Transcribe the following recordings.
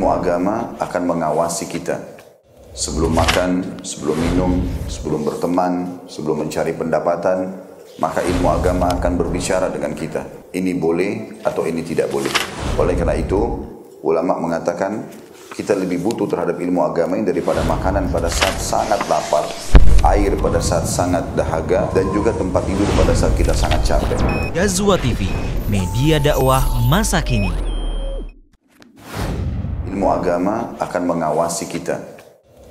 ilmu agama akan mengawasi kita. Sebelum makan, sebelum minum, sebelum berteman, sebelum mencari pendapatan, maka ilmu agama akan berbicara dengan kita. Ini boleh atau ini tidak boleh. Oleh karena itu, ulama mengatakan kita lebih butuh terhadap ilmu agama ini daripada makanan pada saat sangat lapar, air pada saat sangat dahaga, dan juga tempat tidur pada saat kita sangat capek. Ghazwa TV, media dakwah masa kini. Ilmu agama akan mengawasi kita.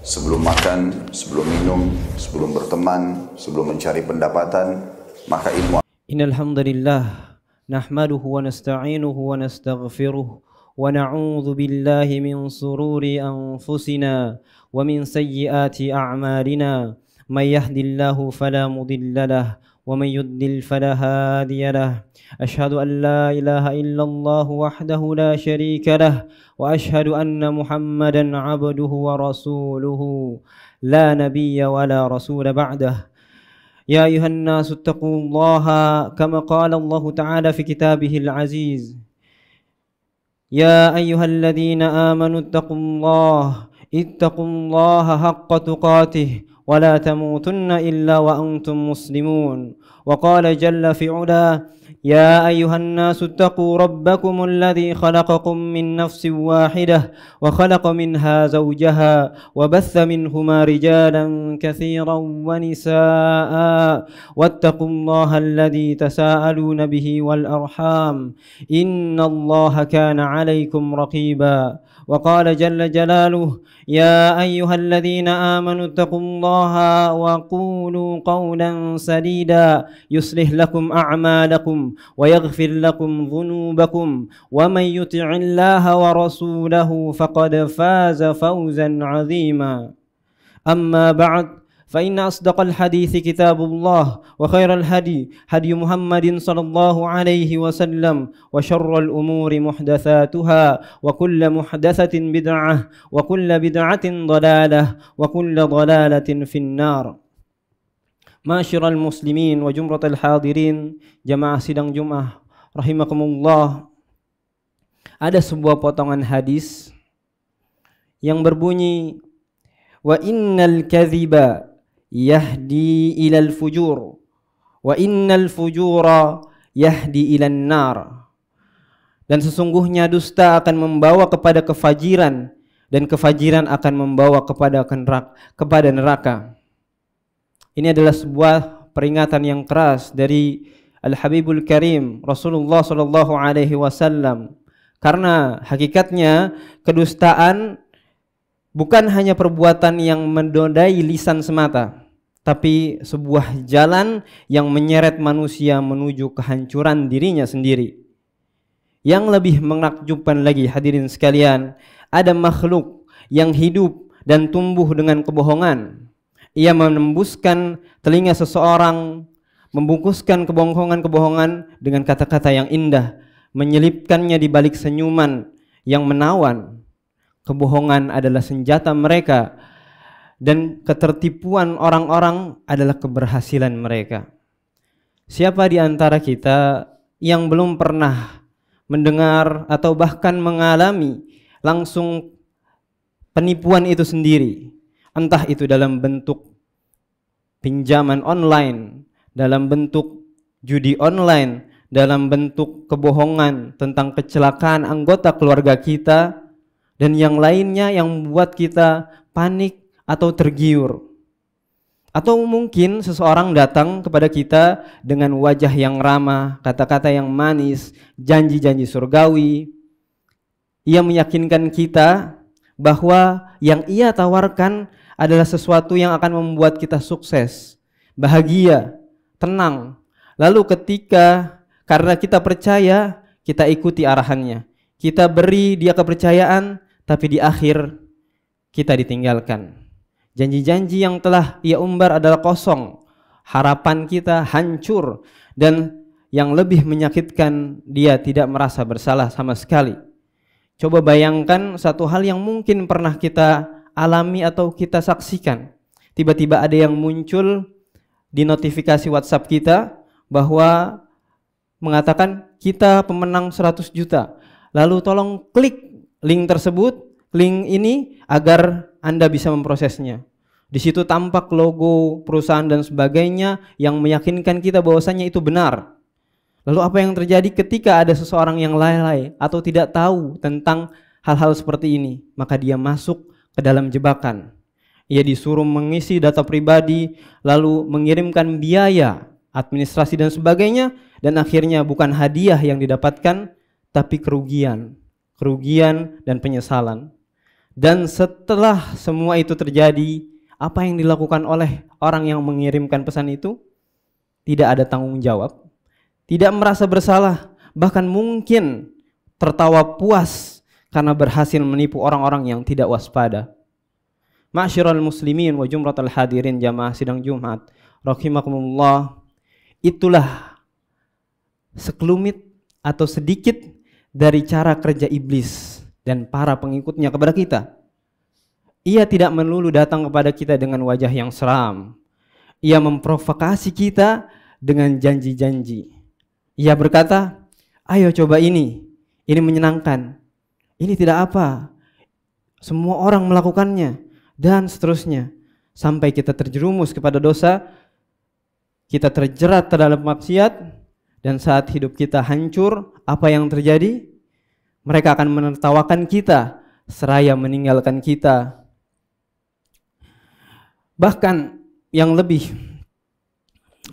Sebelum makan, sebelum minum, sebelum berteman, sebelum mencari pendapatan, maka ilmu. Innal hamdalillah nahmaduhu wa nasta'inuhu wa nastaghfiruh wa na'udzu billahi min sururi anfusina wa min sayyiati a'malina. May yahdihillahu fala mudilla lahu wa may yudlil fala hadiya lahu. Asyhadu an la ilaha illallah wahdahu la syarika lahu wa asyhadu anna Muhammadan 'abduhu wa rasuluhu la nabiyya wa la rasula ba'dah. Ya ayuhan nasu ittaqullaha kama qala Allah Ta'ala fi kitabihil aziz. Ya ayyuhalladzina amanu ittaqullaha haqqa tuqatih wa la tamutunna illa wa antum muslimun. Wa qala jalla fi 'ula يا أيها الناس اتقوا ربكم الذي خلقكم من نفس واحدة وخلق منها زوجها وبث منهما رجالا كثيرا ونساء واتقوا الله الذي تساءلون به والأرحام إن الله كان عليكم رقيبا. وقال جل جلاله يا أيها الذين آمنوا اتقوا الله وقولوا قولا سديدا يصلح لكم أعمالكم ويغفر لكم ذنوبكم ومن يطع الله ورسوله فقد فاز فوزا عظيما. أما بعد فإن أصدق الحديث كتاب الله وخير الهدي هدي محمد صلى الله عليه وسلم وشر الأمور محدثاتها وكل محدثة بدعة وكل بدعة ضلالة وكل ضلالة في النار. Masyiral muslimin wa jumratul hadirin, jamaah sidang Jumat rahimakumullah. Ada sebuah potongan hadis yang berbunyi wa innal kadhiba yahdi ilal fujur wa innal fujura yahdi ilan nar. Dan sesungguhnya dusta akan membawa kepada kefajiran dan kefajiran akan membawa kepada neraka. Ini adalah sebuah peringatan yang keras dari Al-Habibul Karim Rasulullah sallallahu alaihi wasallam. Karena hakikatnya kedustaan bukan hanya perbuatan yang menodai lisan semata, tapi sebuah jalan yang menyeret manusia menuju kehancuran dirinya sendiri. Yang lebih menakjubkan lagi, hadirin sekalian, ada makhluk yang hidup dan tumbuh dengan kebohongan. Ia menembuskan telinga seseorang, membungkuskan kebohongan-kebohongan dengan kata-kata yang indah, menyelipkannya di balik senyuman yang menawan. Kebohongan adalah senjata mereka dan ketertipuan orang-orang adalah keberhasilan mereka. Siapa di antara kita yang belum pernah mendengar atau bahkan mengalami langsung penipuan itu sendiri? Entah itu dalam bentuk pinjaman online, dalam bentuk judi online, dalam bentuk kebohongan tentang kecelakaan anggota keluarga kita, dan yang lainnya yang membuat kita panik atau tergiur. Atau mungkin seseorang datang kepada kita dengan wajah yang ramah, kata-kata yang manis, janji-janji surgawi. Ia meyakinkan kita bahwa yang ia tawarkan adalah sesuatu yang akan membuat kita sukses, bahagia, tenang. Lalu karena kita percaya, kita ikuti arahannya. Kita beri dia kepercayaan, tapi di akhir kita ditinggalkan. Janji-janji yang telah ia umbar adalah kosong. Harapan kita hancur, dan yang lebih menyakitkan, dia tidak merasa bersalah sama sekali. Coba bayangkan satu hal yang mungkin pernah kita alami atau kita saksikan. Tiba-tiba ada yang muncul di notifikasi WhatsApp kita bahwa mengatakan kita pemenang 100 juta. Lalu tolong klik link tersebut link ini agar Anda bisa memprosesnya. Di situ tampak logo perusahaan dan sebagainya yang meyakinkan kita bahwasanya itu benar. Lalu apa yang terjadi ketika ada seseorang yang lalai atau tidak tahu tentang hal-hal seperti ini? Maka dia masuk ke dalam jebakan. Ia disuruh mengisi data pribadi, lalu mengirimkan biaya, administrasi dan sebagainya, dan akhirnya bukan hadiah yang didapatkan, tapi kerugian dan penyesalan. Dan setelah semua itu terjadi, apa yang dilakukan oleh orang yang mengirimkan pesan itu? Tidak ada tanggung jawab, tidak merasa bersalah, bahkan mungkin tertawa puas karena berhasil menipu orang-orang yang tidak waspada. Ma'syiral muslimin wa jumratal hadirin jamaah sidang Jumat rahimakumullah, itulah sekelumit atau sedikit dari cara kerja iblis dan para pengikutnya kepada kita. Ia tidak melulu datang kepada kita dengan wajah yang seram. Ia memprovokasi kita dengan janji-janji. Ia berkata, ayo coba ini menyenangkan, ini tidak apa, semua orang melakukannya, dan seterusnya. Sampai kita terjerumus kepada dosa, kita terjerat terhadap maksiat, dan saat hidup kita hancur, apa yang terjadi? Mereka akan menertawakan kita, seraya meninggalkan kita. Bahkan yang lebih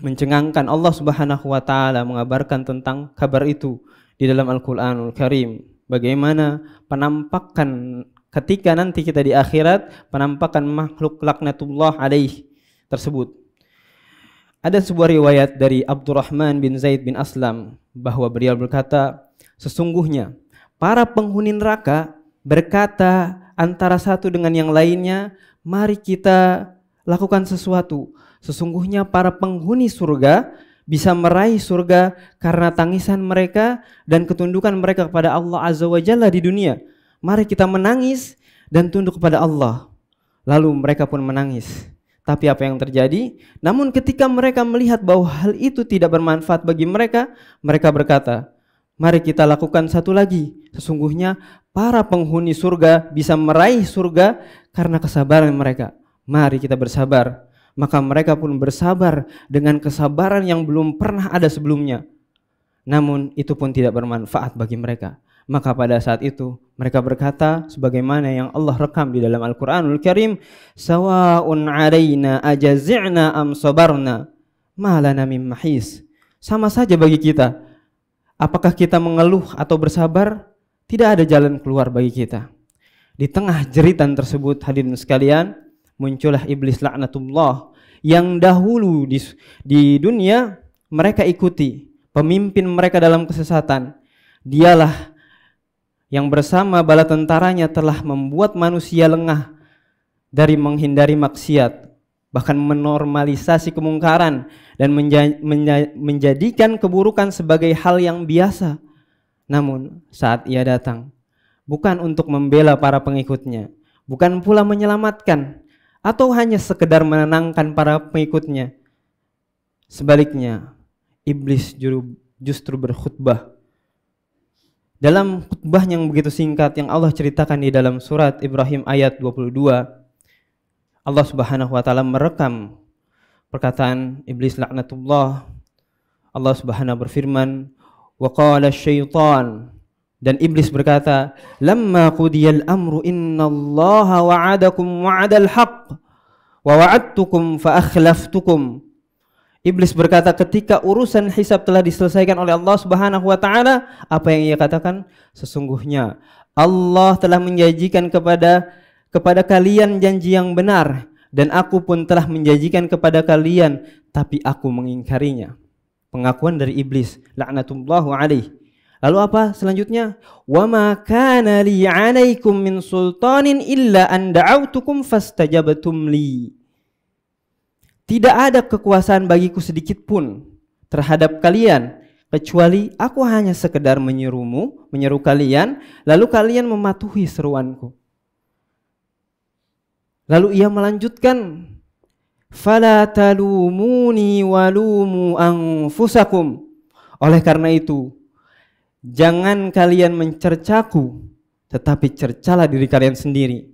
mencengangkan, Allah Subhanahu wa taala mengabarkan tentang kabar itu di dalam Al-Qur'anul Karim. Bagaimana penampakan ketika nanti kita di akhirat, penampakan makhluk laknatullah alaih tersebut. Ada sebuah riwayat dari Abdurrahman bin Zaid bin Aslam bahwa beliau berkata, sesungguhnya para penghuni neraka berkata antara satu dengan yang lainnya, mari kita lakukan sesuatu. Sesungguhnya para penghuni surga bisa meraih surga karena tangisan mereka dan ketundukan mereka kepada Allah Azza wa Jalla di dunia. Mari kita menangis dan tunduk kepada Allah. Lalu mereka pun menangis. Tapi apa yang terjadi? Namun ketika mereka melihat bahwa hal itu tidak bermanfaat bagi mereka, mereka berkata, mari kita lakukan satu lagi. Sesungguhnya para penghuni surga bisa meraih surga karena kesabaran mereka. Mari kita bersabar. Maka mereka pun bersabar dengan kesabaran yang belum pernah ada sebelumnya. Namun itu pun tidak bermanfaat bagi mereka. Maka pada saat itu mereka berkata sebagaimana yang Allah rekam di dalam Al-Qur'anul Karim, sawa'un 'alaina ajazi'na am sabarna ma lana min mahis. Sama saja bagi kita. Apakah kita mengeluh atau bersabar? Tidak ada jalan keluar bagi kita. Di tengah jeritan tersebut, hadirin sekalian, muncullah iblis laknatullah yang dahulu di dunia mereka ikuti pemimpin mereka dalam kesesatan. Dialah yang bersama bala tentaranya telah membuat manusia lengah dari menghindari maksiat, bahkan menormalisasi kemungkaran dan menjadikan keburukan sebagai hal yang biasa. Namun saat ia datang, bukan untuk membela para pengikutnya, bukan pula menyelamatkan atau hanya sekedar menenangkan para pengikutnya. Sebaliknya, iblis justru berkhutbah. Dalam khutbah yang begitu singkat yang Allah ceritakan di dalam surat Ibrahim ayat 22, Allah Subhanahu wa taala merekam perkataan iblis laknatullah. Allah Subhanahu berfirman, wa qala syaitan, dan iblis berkata, lamma qudiyal amru innallaha wa'adakum wa'adal haqq wa wa'adtukum fa akhlaftukum. Iblis berkata ketika urusan hisab telah diselesaikan oleh Allah Subhanahu wa taala, apa yang ia katakan? Sesungguhnya Allah telah menjanjikan kepada kalian janji yang benar, dan aku pun telah menjanjikan kepada kalian, tapi aku mengingkarinya. Pengakuan dari iblis laknatullahu alaih. Lalu apa selanjutnya? Wa ma kana li 'alaikum min sultanin illa an da'awtukum fastajabtum li. Tidak ada kekuasaan bagiku sedikit pun terhadap kalian kecuali aku hanya sekedar menyeru kalian, lalu kalian mematuhi seruanku. Lalu ia melanjutkan, fala talumuni walumu anfusakum. Oleh karena itu, jangan kalian mencercaku, tetapi cercalah diri kalian sendiri.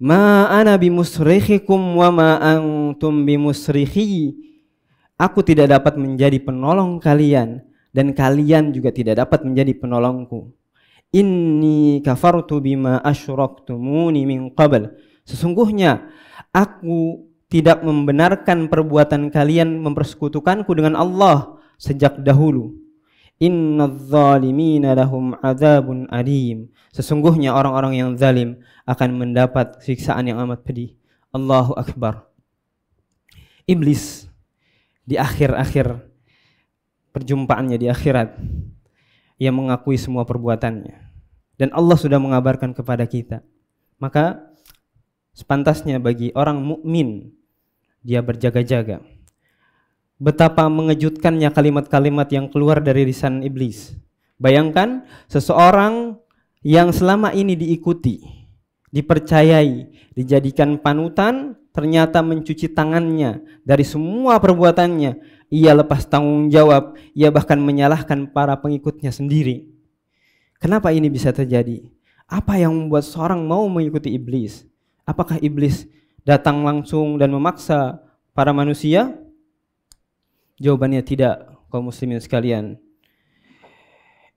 Ma ana bimusrikhikum wa ma antum bimusrikhi. Aku tidak dapat menjadi penolong kalian dan kalian juga tidak dapat menjadi penolongku. Inni kafartu bima asyraktumuni min qabl. Sesungguhnya aku tidak membenarkan perbuatan kalian mempersekutukanku dengan Allah sejak dahulu. Innadz zalimina lahum adzabun alim. Sesungguhnya orang-orang yang zalim akan mendapat siksaan yang amat pedih. Allahu Akbar. Iblis di akhir-akhir perjumpaannya di akhirat, ia mengakui semua perbuatannya. Dan Allah sudah mengabarkan kepada kita. Maka sepantasnya bagi orang mukmin dia berjaga-jaga. Betapa mengejutkannya kalimat-kalimat yang keluar dari lisan iblis. Bayangkan seseorang yang selama ini diikuti, dipercayai, dijadikan panutan, ternyata mencuci tangannya dari semua perbuatannya. Ia lepas tanggung jawab, ia bahkan menyalahkan para pengikutnya sendiri. Kenapa ini bisa terjadi? Apa yang membuat seorang mau mengikuti iblis? Apakah iblis datang langsung dan memaksa para manusia? Jawabannya tidak, kaum muslimin sekalian.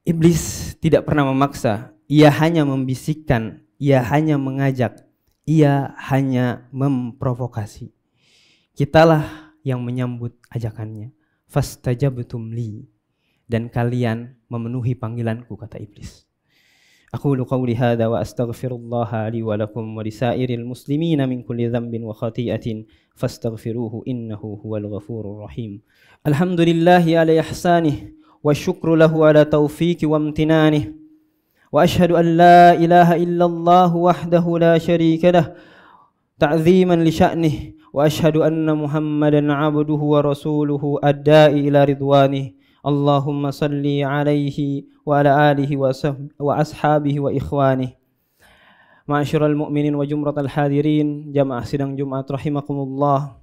Iblis tidak pernah memaksa, ia hanya membisikkan, ia hanya mengajak, ia hanya memprovokasi. Kitalah yang menyambut ajakannya. Fastajabtum li, dan kalian memenuhi panggilanku, kata iblis. Aqulu qawli hadza wa astaghfirullaha li wa lakum wa lisairil muslimina min kulli dhanbin wa khati'atin fastaghfiruhu innahu huwal ghafurur rahim. Alhamdulillahi ala ihsanih wa syukru lahu ala taufiqi wa amtinanih. Wa ashhadu an la ilaha illallah wahdahu la syarika lah ta'ziman li sya'nih wa ashhadu anna Muhammadan 'abduhu wa rasuluhu ad-da'i ila ridwanih. Allahumma salli alaihi wa ala alihi wa ashabihi wa ikhwanih. Ma'asyiral mu'minin wa jumratal hadirin, jamaah sidang Jumat rahimakumullah.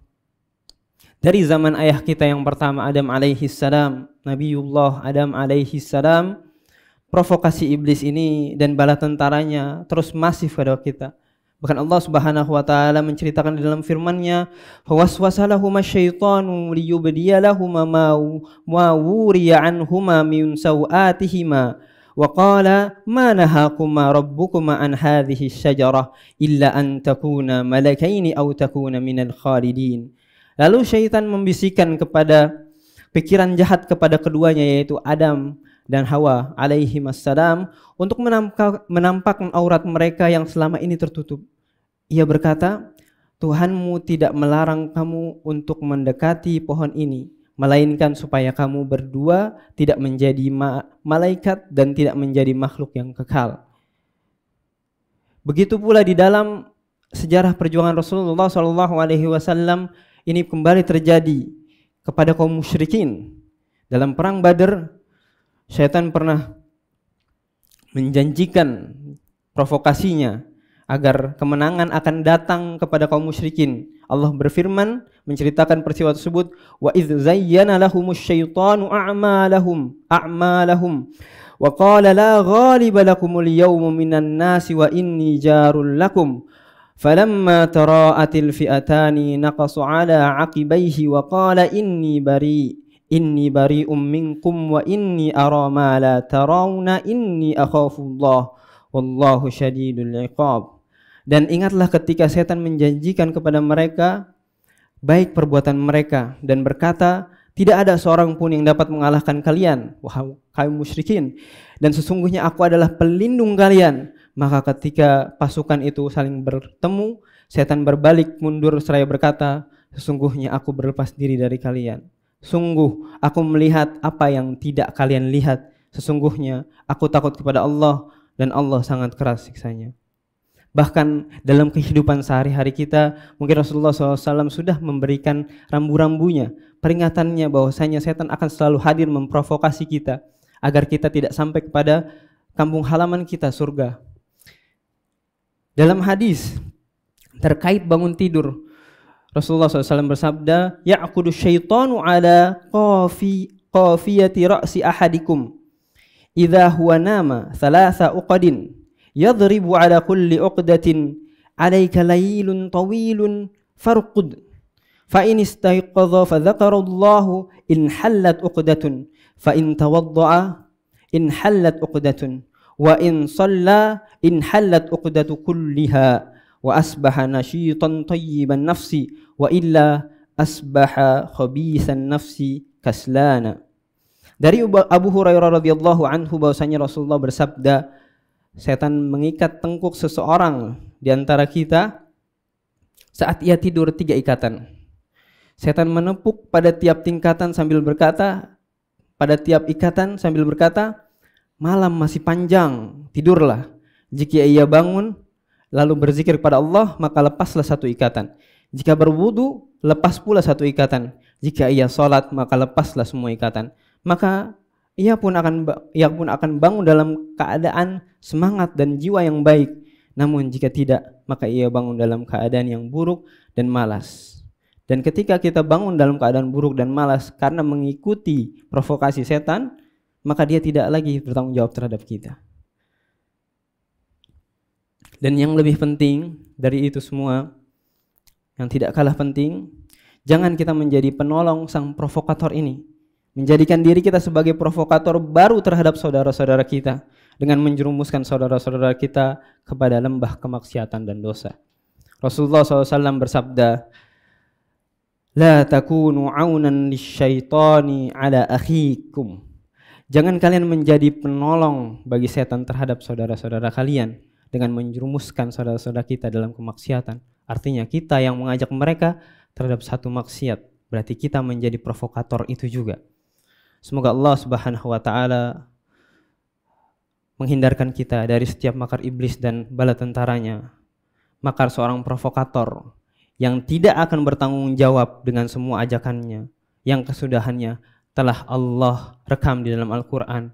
Dari zaman ayah kita yang pertama Adam alaihi salam, Nabiullah Adam alaihi salam, provokasi iblis ini dan bala tentaranya terus masif pada kita. Bahkan Allah Subhanahu wa taala menceritakan di dalam firman-Nya, "Fawaswasa lahuma syaitanu liyubdiya lahuma ma wuriya anhuma min sawatihima wa qala ma nahakuma rabbukuma an hadhihi syajarah illa an takuna malakaini aw takuna minal khalidin." Lalu syaitan membisikkan kepada pikiran jahat kepada keduanya, yaitu Adam dan Hawa alaihi wassalam, untuk menampakkan aurat mereka yang selama ini tertutup. Ia berkata, Tuhanmu tidak melarang kamu untuk mendekati pohon ini, melainkan supaya kamu berdua tidak menjadi malaikat dan tidak menjadi makhluk yang kekal. Begitu pula di dalam sejarah perjuangan Rasulullah SAW, ini kembali terjadi kepada kaum musyrikin. Dalam perang Badar, syaitan pernah menjanjikan provokasinya agar kemenangan akan datang kepada kaum musyrikin. Allah berfirman menceritakan peristiwa tersebut, wa idz zayyana lahumus syaitanu a'malahum wa qala la ghaliba lakumul yawma minan nasi wa inni jarul lakum falamma tara'atil fi'atani naqasu ala aqibaihi wa qala inni bari'um minkum wa inni ara ma la tarawna inni akhafullah wallahu syadidul iqab. Dan ingatlah ketika setan menjanjikan kepada mereka baik perbuatan mereka dan berkata, tidak ada seorang pun yang dapat mengalahkan kalian, wahai kaum musyrikin, dan sesungguhnya aku adalah pelindung kalian. Maka ketika pasukan itu saling bertemu, setan berbalik mundur seraya berkata, sesungguhnya aku berlepas diri dari kalian. Sungguh aku melihat apa yang tidak kalian lihat. Sesungguhnya aku takut kepada Allah dan Allah sangat keras siksanya. Bahkan dalam kehidupan sehari-hari kita, mungkin Rasulullah SAW sudah memberikan rambu-rambunya, peringatannya bahwasanya setan akan selalu hadir memprovokasi kita agar kita tidak sampai kepada kampung halaman kita, surga. Dalam hadis terkait bangun tidur, Rasulullah SAW bersabda, ya'qudu syaitanu ala qafiyati ra'si ahadikum idza huwa nama thalatha uqadin yadribu ala kulli uqdatin alayka laylun tawilun farqud fa in istayqadha fa dzakarallahu in hallat uqdatun fa in tawadda'a in hallat uqdatun wa in shalla in hallat uqdatu kulliha wa asbaha nasyitan tayyiban nafsi wa illa asbaha khabithan nafsi kaslana. Dari Abu Hurairah radhiyallahu anhu bahwasanya Rasulullah bersabda, setan mengikat tengkuk seseorang di antara kita saat ia tidur 3 ikatan. Setan menepuk pada tiap tingkatan sambil berkata, pada tiap ikatan sambil berkata, malam masih panjang, tidurlah. Jika ia bangun lalu berzikir kepada Allah, maka lepaslah 1 ikatan. Jika berwudu, lepas pula 1 ikatan. Jika ia sholat, maka lepaslah semua ikatan. Maka ia pun akan bangun dalam keadaan semangat dan jiwa yang baik. Namun jika tidak, maka ia bangun dalam keadaan yang buruk dan malas. Dan ketika kita bangun dalam keadaan buruk dan malas karena mengikuti provokasi setan, maka dia tidak lagi bertanggung jawab terhadap kita. Dan yang lebih penting dari itu semua, yang tidak kalah penting, jangan kita menjadi penolong sang provokator ini. Menjadikan diri kita sebagai provokator baru terhadap saudara-saudara kita dengan menjerumuskan saudara-saudara kita kepada lembah kemaksiatan dan dosa. Rasulullah SAW bersabda, la takunu aunan lisyaitani ala akhikum. Jangan kalian menjadi penolong bagi setan terhadap saudara-saudara kalian dengan menjerumuskan saudara-saudara kita dalam kemaksiatan. Artinya kita yang mengajak mereka terhadap satu maksiat, berarti kita menjadi provokator itu juga. Semoga Allah Subhanahu wa taala menghindarkan kita dari setiap makar iblis dan bala tentaranya. Makar seorang provokator yang tidak akan bertanggung jawab dengan semua ajakannya, yang kesudahannya telah Allah rekam di dalam Al-Quran.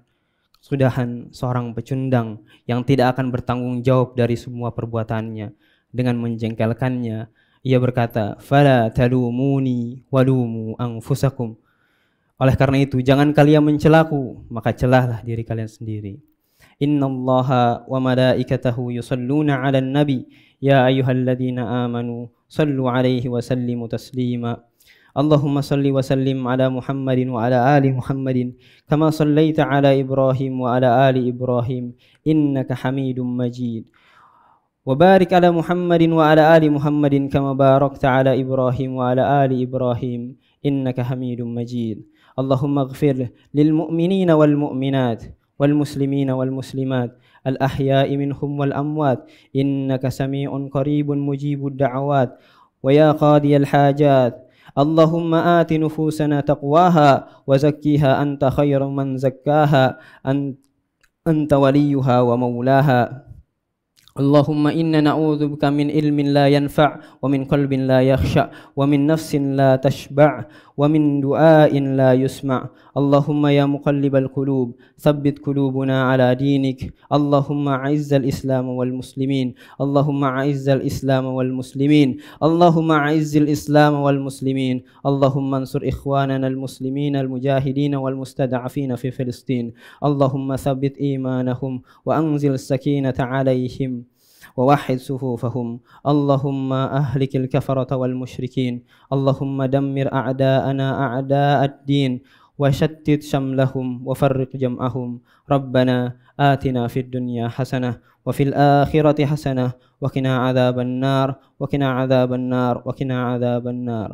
Kesudahan seorang pecundang yang tidak akan bertanggung jawab dari semua perbuatannya. Dengan menjengkelkannya, ia berkata, fala talumuni walumu anfusakum. Oleh karena itu, jangan kalian mencelaku, maka celahlah diri kalian sendiri. Innallaha wa malaikatahu yusalluna 'alan nabi ya ayyuhalladzina amanu sallu 'alaihi wa sallimu taslima. Allahumma salli wa sallim ala Muhammadin wa ala ali Muhammadin kama sallaita ala Ibrahim wa ala ali Ibrahim innaka Hamidum Majid. Wa barik ala Muhammadin wa ala ali Muhammadin kama barakta ala Ibrahim wa ala ali Ibrahim innaka Hamidum Majid. Allahumma ighfir lil mu'minina wal mu'minat wal muslimina wal muslimat al ahya'i minhum wal amwat innaka sami'un qaribun mujibud da'awat wa ya qadiyal hajat. Allahumma ati nufusana taqwaha wa zakkiha anta khairu man zakkaha anta waliyuha wa maulaha. Allahumma inna na'udzu bika min ilmin la yanfa' wa min qalbin la yakhsha' wa min nafsin la tashba' wa min du'ain la yusma'. Allahumma ya muqallibal qulub tsabbit qulubuna ala dinik. Allahumma a'izzal Islam wal muslimin. Allahumma a'izzal Islam wal muslimin. Allahumma a'izzil Islam wal muslimin. Allahumma ansur ikhwanana al muslimin al mujahidin wal mustada'afin fi Filistin. Allahumma tsabbit imanahum wa anzil sakinata 'alaihim ووحد صفوفهم. اللهم أهلك الكفرة والمشركين. اللهم دمر أعداءنا أعداء الدين وشتت شملهم وفرق جمعهم. ربنا آتنا في الدنيا حسنة وفي الآخرة حسنة وقنا عذاب النار وقنا عذاب النار وقنا عذاب النار.